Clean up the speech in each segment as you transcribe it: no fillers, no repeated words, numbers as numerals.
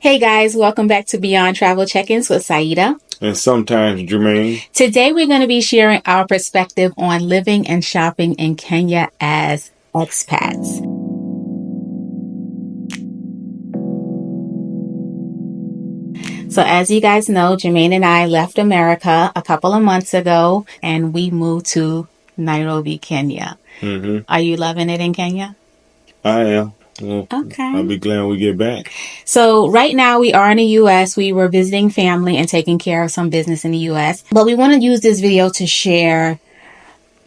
Hey guys, welcome back to Beyond Travel Check-ins with Saida. And sometimes Jermaine. Today we're going to be sharing our perspective on living and shopping in Kenya as expats. So as you guys know, Jermaine and I left America a couple of months ago and we moved to Nairobi, Kenya. Are you loving it in Kenya? I am. Well, Okay. I'll be glad we get back. So right now we are in the U.S. We were visiting family and taking care of some business in the U.S. But we want to use this video to share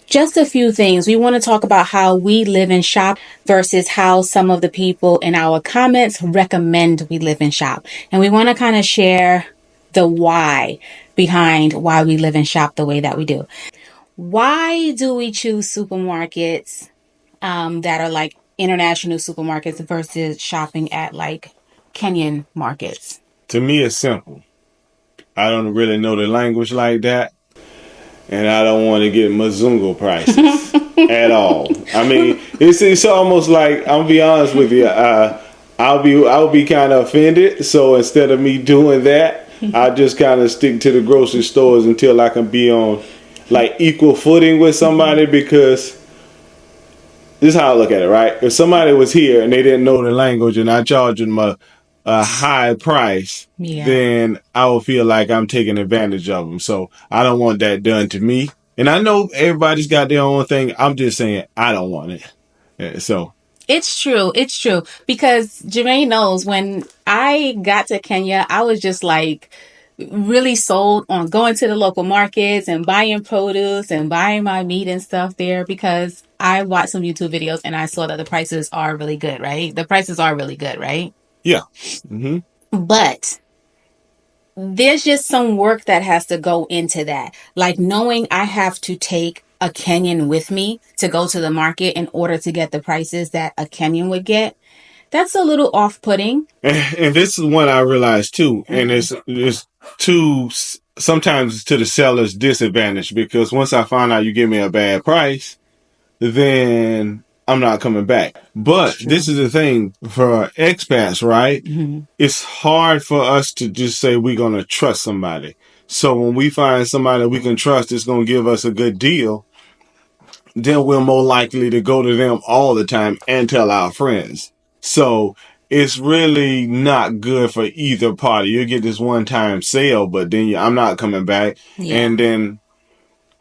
just a few things. We want to talk about how we live and shop versus how some of the people in our comments recommend we live and shop. And we want to kind of share the why behind why we live and shop the way that we do. Why do we choose supermarkets that are like international supermarkets versus shopping at like Kenyan markets? To me, it's simple. I don't really know the language like that. And I don't want to get Mzungu prices at all. I mean, it's almost like, I'll be honest with you, I'll be kind of offended. So instead of me doing that, I just kind of stick to the grocery stores until I can be on like equal footing with somebody, because this is how I look at it, right? If somebody was here and they didn't know the language and I charged them a high price, then I will feel like I'm taking advantage of them. So I don't want that done to me. And I know everybody's got their own thing. I'm just saying I don't want it. Yeah, so It's true. It's true. Because Jermaine knows when I got to Kenya, I was just like really sold on going to the local markets and buying produce and buying my meat and stuff there, because I watched some YouTube videos and I saw that the prices are really good, right? The prices are really good, right? yeah. But there's just some work that has to go into that. Like knowing I have to take a Kenyan with me to go to the market in order to get the prices that a Kenyan would get. That's a little off-putting. And this is what I realized too. And it's too, sometimes it's to the seller's disadvantage, because once I find out you give me a bad price, then I'm not coming back. But this is the thing for expats, right? It's hard for us to just say we're going to trust somebody. So when we find somebody that we can trust is going to give us a good deal, then we're more likely to go to them all the time and tell our friends. So it's really not good for either party. You get this one-time sale, but then I'm not coming back. And then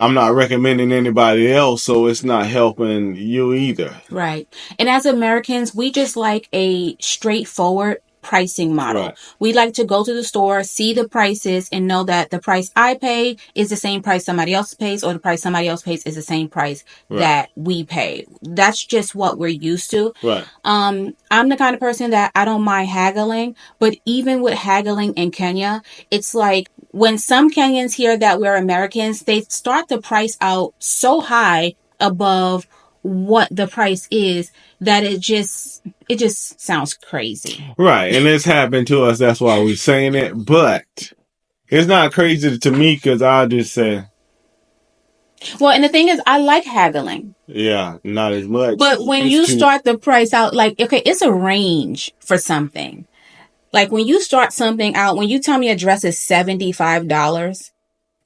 I'm not recommending anybody else, so it's not helping you either. Right. And as Americans, we just like a straightforward pricing model. Right. We like to go to the store, see the prices, and know that the price I pay is the same price somebody else pays, or the price somebody else pays is the same price that we pay. That's just what we're used to. Right. I'm the kind of person that I don't mind haggling, but even with haggling in Kenya, it's like when some Kenyans hear that we're Americans, they start the price out so high above what the price is that it just sounds crazy. Right. And it's happened to us. That's why we're saying it. But it's not crazy to me, because I'll just say. Well, and the thing is, I like haggling. Yeah, not as much. But when you start the price out, like, okay, it's a range for something. Like when you start something out, when you tell me a dress is $75,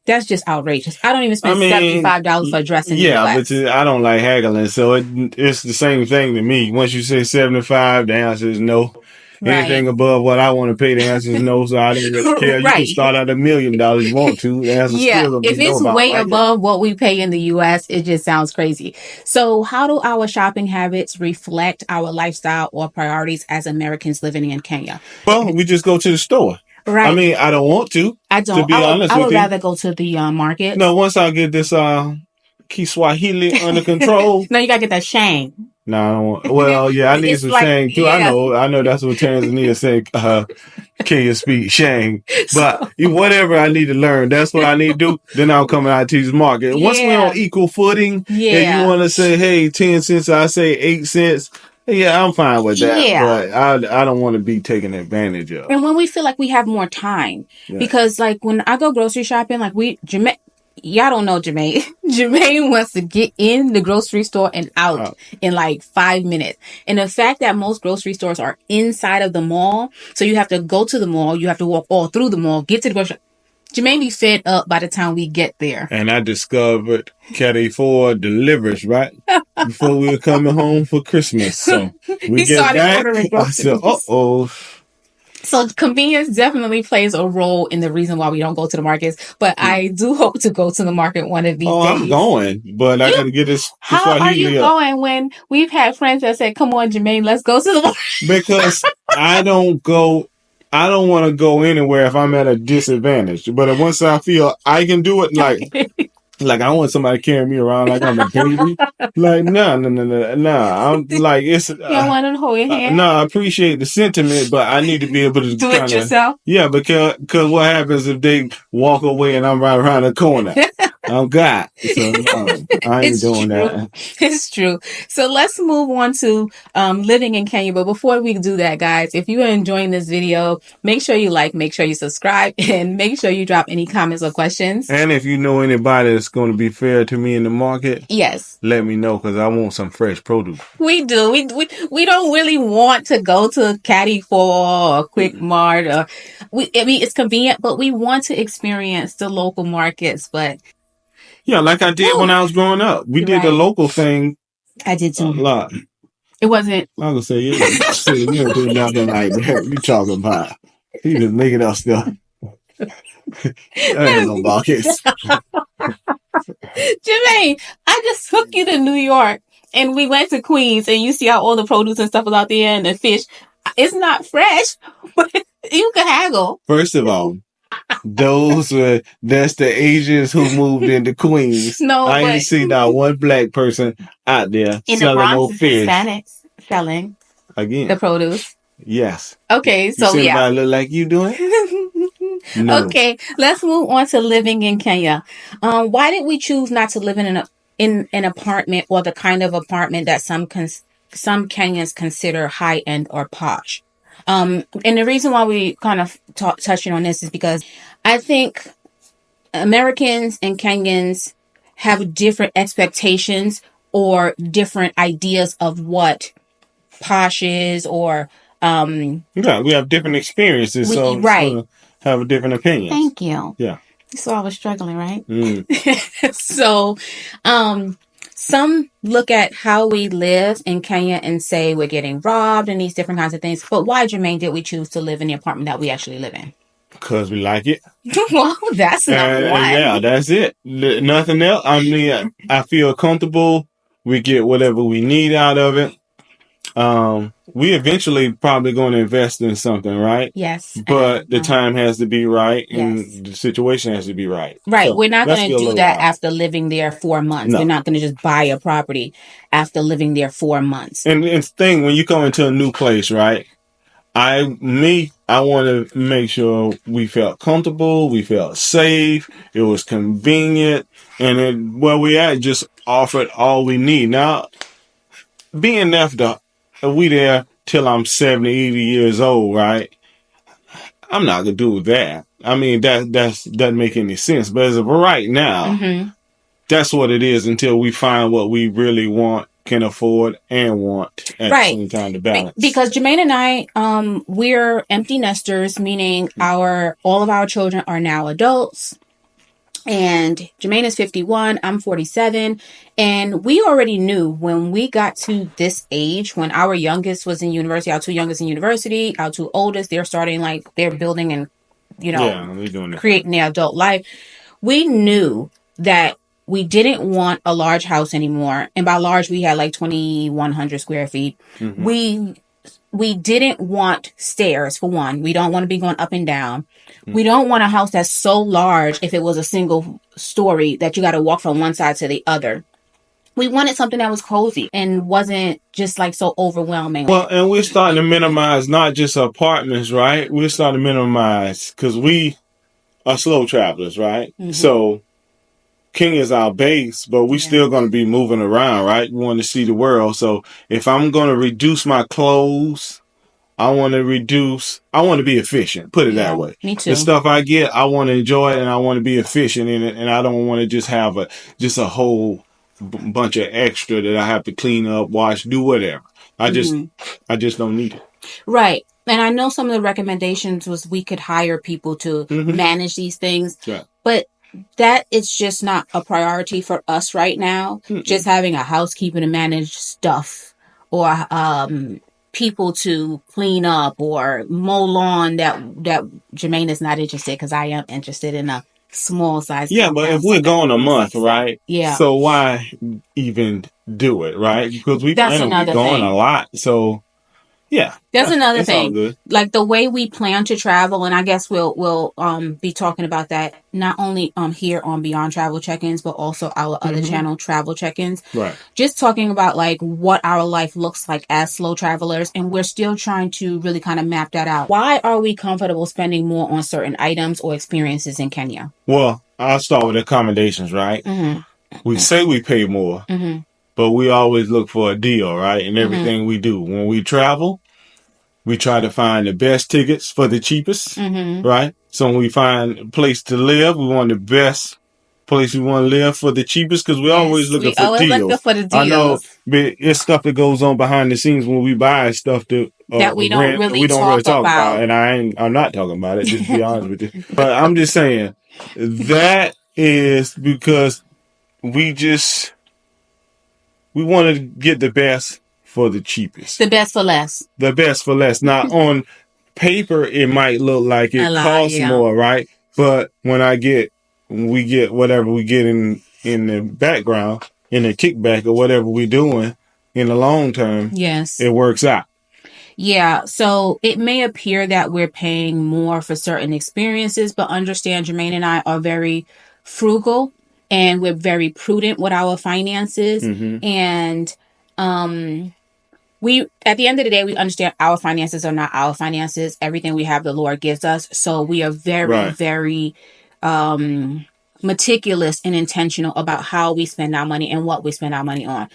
that's just outrageous. I don't even spend $75 for a dress in the US. But I don't like haggling, so it's the same thing to me. Once you say 75, the answer is no. Anything above what I want to pay, the answer is no. So I don't really care. You can start at $1 million if you want to. The answer still if it's way above what we pay in the US, it just sounds crazy. So how do our shopping habits reflect our lifestyle or priorities as Americans living in Kenya? Well, we just go to the store. Right. I mean, I don't want to. I don't. To be honest with you, I would rather go to the market. No, once I get this Kiswahili under control. No, you gotta get that shang. No, I don't want. Well, yeah, I need some shang too. Yeah. I know that's what Tanzania say. Can you speak shang? But whatever I need to learn, that's what I need to do. Then I'll come out to these market. Once we're on equal footing, and you want to say, hey, 10 cents, I say 8 cents. Yeah, I'm fine with that. Yeah. But I don't want to be taken advantage of. And when we feel like we have more time, because like when I go grocery shopping, like y'all don't know Jermaine. Jermaine wants to get in the grocery store and out in like 5 minutes. And the fact that most grocery stores are inside of the mall, so you have to go to the mall, you have to walk all through the mall, get to the grocery. Jermaine be fed up by the time we get there. And I discovered Caddy 4 delivers right before we were coming home for Christmas. So we get back. I said, uh-oh. So convenience definitely plays a role in the reason why we don't go to the markets. But I do hope to go to the market one of these days. I'm going, but I got to get this. How are you going when we've had friends that said, come on, Jermaine, let's go to the market? Because I don't want to go anywhere if I'm at a disadvantage. But once I feel I can do it, like I want somebody carrying me around like I'm a baby. Like, no. I'm like, it's. You don't want to hold your hand? No, I appreciate the sentiment, but I need to be able to do it yourself. Yeah, because what happens if they walk away and I'm right around the corner? I'm God. So I ain't doing that. It's true. So let's move on to living in Kenya. But before we do that, guys, if you are enjoying this video, make sure you like, make sure you subscribe, and make sure you drop any comments or questions. And if you know anybody that's going to be fair to me in the market, yes, let me know because I want some fresh produce. We do. We don't really want to go to Caddy 4 or Quick Mart. I mean, it's convenient, but we want to experience the local markets. But yeah, like I did when I was growing up. We did the local thing. I did too. A lot. It wasn't. I was gonna say, yeah, you don't do nothing like that. You talking about? You just making up stuff. Ain't no markets. Jermaine, I just took you to New York and we went to Queens and you see how all the produce and stuff is out there and the fish. It's not fresh, but you can haggle. First of all, that's the Asians who moved into Queens. No, I ain't seen not one black person out there in selling the Bronx, no fish. Hispanics selling again the produce. Yes. Okay, so you anybody look like you doing? No. Okay, let's move on to living in Kenya. Why did we choose not to live in an apartment or the kind of apartment that some Kenyans consider high end or posh? And the reason why we kind of touching on this is because I think Americans and Kenyans have different expectations or different ideas of what posh is or yeah, we have different experiences, so right. Have a different opinion. Thank you. Yeah. So I was struggling, right? So, some look at how we live in Kenya and say we're getting robbed and these different kinds of things. But why, Jermaine, did we choose to live in the apartment that we actually live in? Because we like it. Well, that's not why. Yeah, that's it. Nothing else. I mean, I feel comfortable. We get whatever we need out of it. We eventually probably going to invest in something, right? Yes. But the time has to be right and the situation has to be right. Right. So we're not going to do that after living there 4 months. No. We're not going to just buy a property after living there 4 months. And it's the thing, when you come into a new place, right? I want to make sure we felt comfortable, we felt safe, it was convenient, and where we at just offered all we need. Now, being we there till I'm 70, 80 years old, right? I'm not gonna do that. I mean, that doesn't make any sense. But as of right now, that's what it is until we find what we really want, can afford, and want at the same time to balance. Because Jermaine and I, we're empty nesters, meaning all of our children are now adults. And Jermaine is 51, I'm 47, and we already knew when we got to this age, when our youngest was in university, our two youngest in university, our two oldest, they're building and, creating their adult life. We knew that we didn't want a large house anymore. And by large, we had like 2,100 square feet. We didn't want stairs, for one. We don't want to be going up and down. We don't want a house that's so large if it was a single story that you got to walk from one side to the other. We wanted something that was cozy and wasn't just like so overwhelming. Well, and we're starting to minimize not just apartments, right? We're starting to minimize because we are slow travelers, right? So Kenya is our base, but we're still going to be moving around, right? We want to see the world. So if I'm going to reduce my clothes, I want to reduce. I want to be efficient. Put it that way. Me too. The stuff I get, I want to enjoy it, and I want to be efficient in it, and I don't want to just have a whole bunch of extra that I have to clean up, wash, do whatever. I just don't need it. Right. And I know some of the recommendations was we could hire people to manage these things, but that is just not a priority for us right now. Just having a housekeeper to manage stuff, or people to clean up or mow lawn that Jermaine is not interested, because I am interested in a small size. Yeah, but if we're going a month, right? Yeah. So why even do it, right? Because we That's plan on going a lot. So yeah. That's another thing. All good. Like the way we plan to travel, and I guess we'll be talking about that not only here on Beyond Travel Check-ins, but also our other channel, Travel Check-ins. Right. Just talking about like what our life looks like as slow travelers, and we're still trying to really kind of map that out. Why are we comfortable spending more on certain items or experiences in Kenya? Well, I'll start with accommodations, right? We say we pay more, but we always look for a deal, right? In everything we do. When we travel, we try to find the best tickets for the cheapest, right? So when we find a place to live, we want the best place we want to live for the cheapest, because we're always looking for deals. I know it's stuff that goes on behind the scenes when we buy stuff that we don't really talk about. And I'm not talking about it, just to be honest with you. But I'm just saying that is because we want to get the best for the cheapest. The best for less. The best for less. Now, on paper, it might look like it costs more, right? But when we get whatever we get in the background, in the kickback or whatever we're doing in the long term, it works out. Yeah, so it may appear that we're paying more for certain experiences, but understand Jermaine and I are very frugal, and we're very prudent with our finances. And we, at the end of the day, we understand our finances are not our finances. Everything we have, the Lord gives us. So we are very, very meticulous and intentional about how we spend our money and what we spend our money on.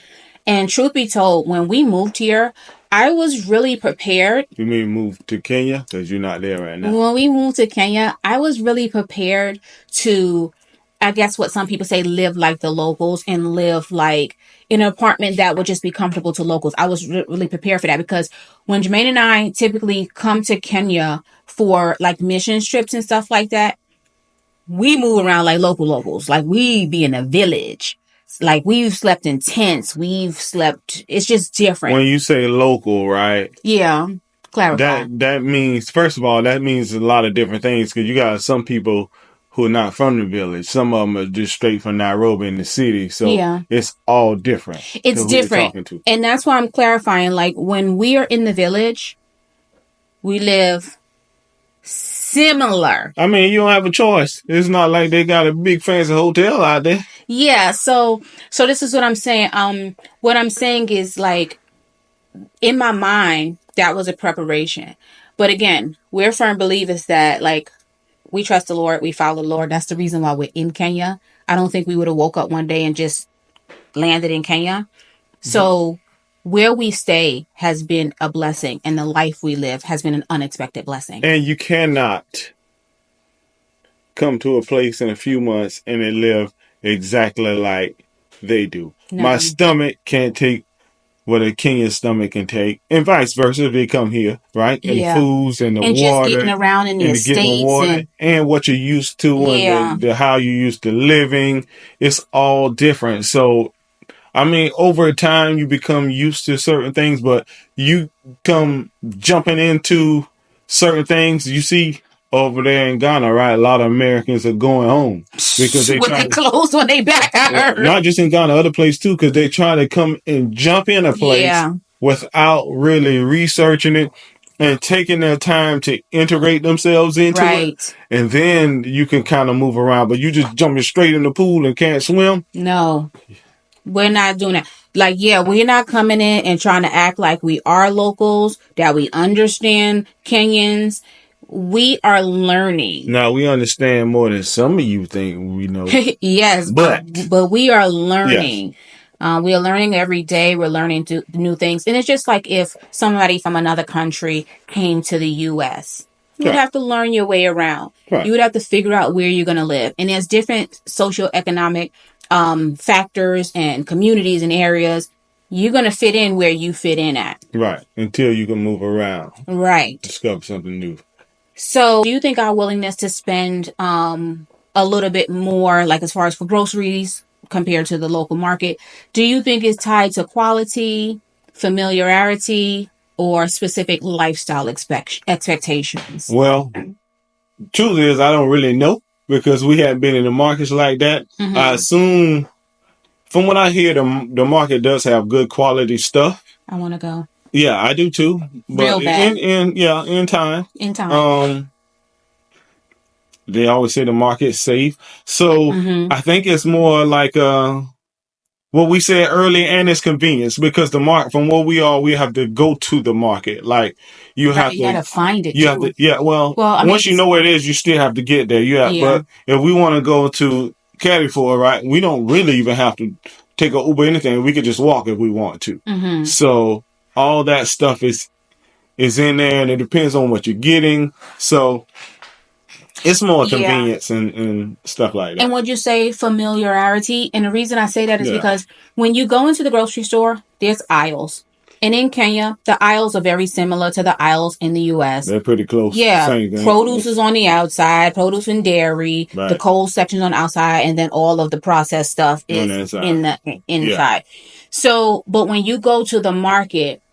And truth be told, when we moved here, I was really prepared. You mean move to Kenya? Because you're not there right now. When we moved to Kenya, I was really prepared to, I guess what some people say, live like the locals and live like in an apartment that would just be comfortable to locals. I was really prepared for that, because when Jermaine and I typically come to Kenya for like mission trips and stuff like that, we move around like locals. Like we be in a village. Like we've slept in tents. It's just different. When you say local, right? Yeah. Clarify. That means, first of all, that means a lot of different things, because you got some people who are not from the village. Some of them are just straight from Nairobi in the city. So it's all different. It's different. And that's why I'm clarifying. Like when we are in the village, we live similar. I mean, you don't have a choice. It's not like they got a big fancy hotel out there. Yeah. So this is what I'm saying. What I'm saying is, like, in my mind, that was a preparation. But again, we're firm believers that, like, we trust the Lord. We follow the Lord. That's the reason why we're in Kenya. I don't think we would have woke up one day and just landed in Kenya. So where we stay has been a blessing, and the life we live has been an unexpected blessing. And you cannot come to a place in a few months and it live exactly like they do. No. My stomach can't take what a Kenyan stomach can take, and vice versa if they come here, right? And the foods and the water. And just getting around in the estates. And what you're used to, and the how you used to living. It's all different. So, I mean, over time, you become used to certain things, but you come jumping into certain things. You see over there in Ghana, right? A lot of Americans are going home because they try to close when they back. Not just in Ghana, other places too, because they try to come and jump in a place without really researching it and taking their time to integrate themselves into it. And then you can kind of move around, but you just jumping straight in the pool and can't swim. No. We're not doing that. Like, we're not coming in and trying to act like we are locals, that we understand Kenyans. We are learning. Now, we understand more than some of you think we know. Yes, but we are learning. We are learning every day. We're learning new things. And it's just like if somebody from another country came to the U.S., you would have to learn your way around. Right. You would have to figure out where you're going to live. And there's different socioeconomic factors and communities and areas. You're going to fit in where you fit in at. Right. Until you can move around. Right. Discover something new. So do you think our willingness to spend a little bit more, like as far as for groceries compared to the local market, do you think it's tied to quality, familiarity, or specific lifestyle expectations? Well, truth is, I don't really know because we haven't been in the markets like that. Mm-hmm. I assume, from what I hear, the market does have good quality stuff. I want to go. Yeah, I do too. But real bad. in time. In time. They always say the market's safe. So I think it's more like what we said earlier, and it's convenience because the market, from where we are, we have to go to the market. Like you gotta find it. You have to, yeah. Well, once you know where it is, you still have to get there. But if we want to go to California, right, we don't really even have to take an Uber or anything. We could just walk if we want to. So all that stuff is in there, and it depends on what you're getting. So it's more convenience and stuff like that. And would you say familiarity? And the reason I say that is because when you go into the grocery store, there's aisles. And in Kenya, the aisles are very similar to the aisles in the U.S. They're pretty close. Yeah. Same thing. Produce is on the outside, produce and dairy, the cold section's on the outside, and then all of the processed stuff is in the inside. So, but when you go to the market,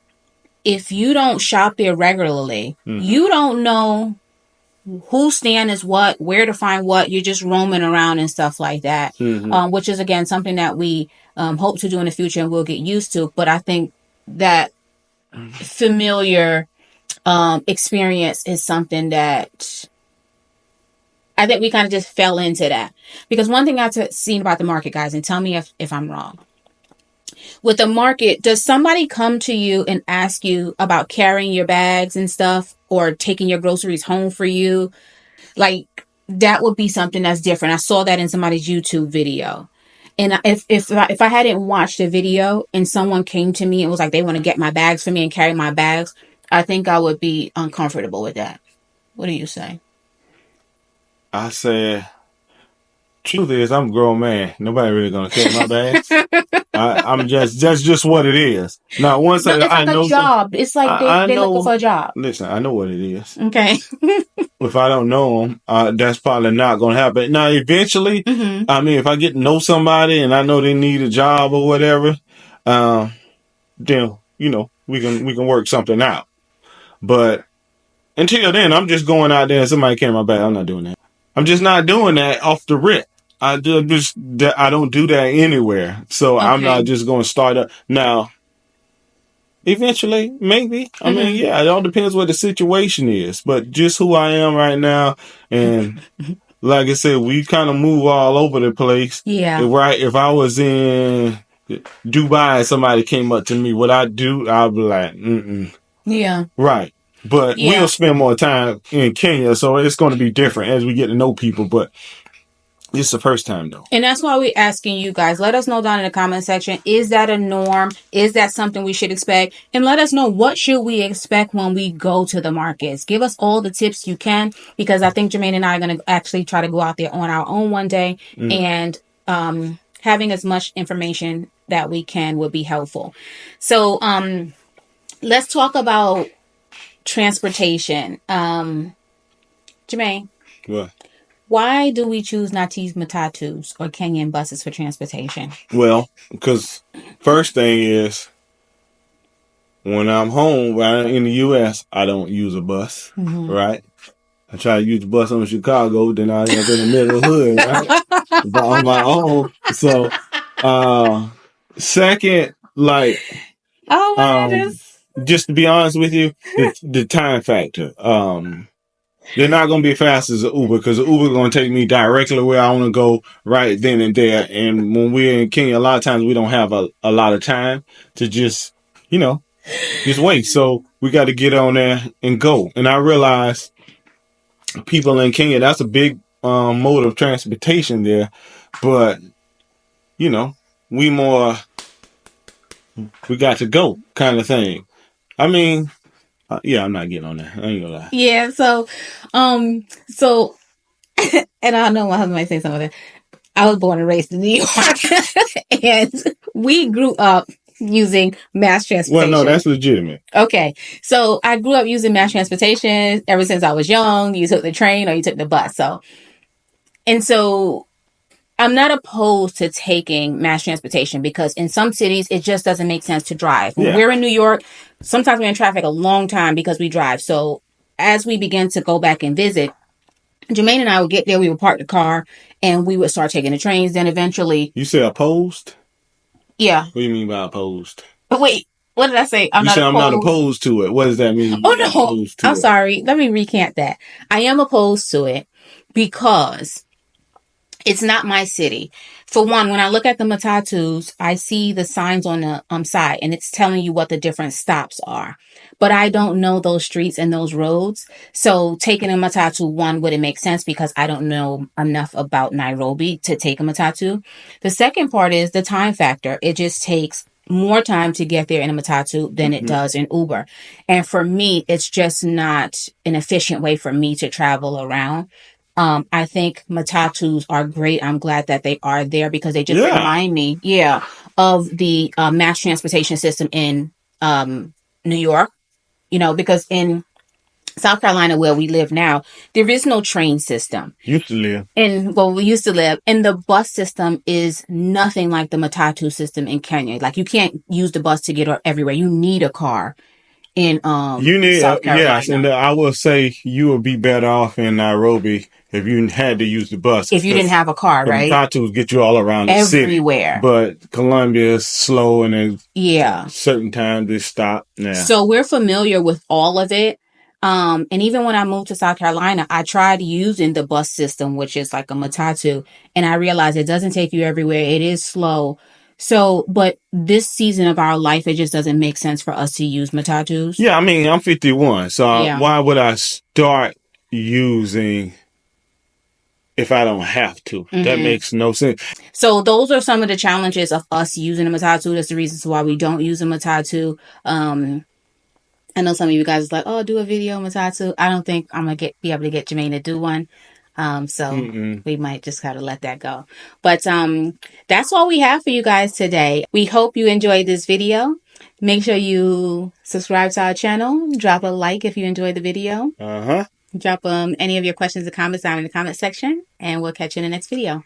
if you don't shop there regularly, you don't know whose stand is what, where to find what. You're just roaming around and stuff like that, which is, again, something that we hope to do in the future and we'll get used to. But I think that familiar experience is something that I think we kind of just fell into that. Because one thing I've seen about the market, guys, and tell me if I'm wrong. With the market, does somebody come to you and ask you about carrying your bags and stuff or taking your groceries home for you? Like, that would be something that's different. I saw that in somebody's YouTube video. And if I hadn't watched a video and someone came to me and was like, they want to get my bags for me and carry my bags, I think I would be uncomfortable with that. What do you say? I said, truth is, I'm a grown man. Nobody really gonna carry my bags. I'm just what it is. Now, once I know, job. It's like they're looking for a job. Listen, I know what it is. Okay. If I don't know them, that's probably not gonna happen. Now, eventually, I mean, if I get to know somebody and I know they need a job or whatever, then we can work something out. But until then, I'm just going out there and somebody carry my bag. I'm not doing that. I'm just not doing that off the rip. I don't do that anywhere. So I'm not just going to start up now. Eventually, maybe. I mean, yeah, it all depends what the situation is. But just who I am right now, and like I said, we kind of move all over the place. Yeah. If I was in Dubai and somebody came up to me, what I'd do, I'd be like, Yeah. Right. But we'll spend more time in Kenya, so it's going to be different as we get to know people. But it's the first time, though. And that's why we're asking you guys. Let us know down in the comment section. Is that a norm? Is that something we should expect? And let us know, what should we expect when we go to the markets? Give us all the tips you can, because I think Jermaine and I are going to actually try to go out there on our own one day. And having as much information that we can would be helpful. So let's talk about transportation. Jermaine. What? Why do we choose not to use matatus or Kenyan buses for transportation? Well, because first thing is, when I'm home, right in the U.S., I don't use a bus, right? I try to use the bus on Chicago, then I end up in the middle of the hood, right? But on my own. So, second, like, oh my goodness. Just to be honest with you, the time factor. They're not going to be as fast as an Uber, because the Uber is going to take me directly where I want to go right then and there. And when we're in Kenya, a lot of times we don't have a lot of time to just wait. So we got to get on there and go. And I realize people in Kenya, that's a big mode of transportation there. But, we more we got to go kind of thing. I mean, yeah, I'm not getting on that. I ain't gonna lie. Yeah. So, and I know my husband might say something. I was born and raised in New York, and we grew up using mass Well, no, transportation. that's legitimate. Okay, so I grew up using mass transportation ever since I was young. You took the train or you took the bus. So I'm not opposed to taking mass transportation because in some cities it just doesn't make sense to drive. When Yeah. we're in New York, sometimes we're in traffic a long time because we drive. So as we begin to go back and visit, Jermaine and I would get there, we would park the car, and we would start taking the trains. Then eventually, You say opposed? yeah. What do you mean by opposed? Wait, what did I say? I'm You not said I'm not opposed. opposed to it. What does that mean? Oh no, Opposed to I'm it? sorry. Let me recant that. I am opposed to it because it's not my city. For one, when I look at the matatus, I see the signs on the side and it's telling you what the different stops are. But I don't know those streets and those roads. So taking a matatu, one, wouldn't make sense because I don't know enough about Nairobi to take a matatu. The second part is the time factor. It just takes more time to get there in a matatu than it does in Uber. And for me, it's just not an efficient way for me to travel around. I think matatus are great. I'm glad that they are there because they just remind me, of the mass transportation system in New York. Because in South Carolina, where we live now, there is no train system. Used to live. We used to live, and the bus system is nothing like the matatu system in Kenya. Like you can't use the bus to get everywhere. You need a car in You need, South Carolina. yes, and I will say you would be better off in Nairobi if you had to use the bus. If you didn't have a car, The right? matatus get you all around the Everywhere. city. But Columbia is slow and Yeah. certain times they stop. Yeah. So we're familiar with all of it. And even when I moved to South Carolina, I tried using the bus system, which is like a matatu, and I realized it doesn't take you everywhere. It is slow. So, but this season of our life, it just doesn't make sense for us to use matatus. Yeah, I mean, I'm 51, so Yeah. why would I start using if I don't have to? That makes no sense. So those are some of the challenges of us using a matatu. That's the reasons why we don't use a matatu. I know some of you guys are like, oh, do a video matatu. I don't think I'm gonna be able to get Jermaine to do one. So we might just kind of let that go. But that's all we have for you guys today. We hope you enjoyed this video. Make sure you subscribe to our channel. Drop a like if you enjoyed the video. Drop any of your questions or comments down in the comment section, and we'll catch you in the next video.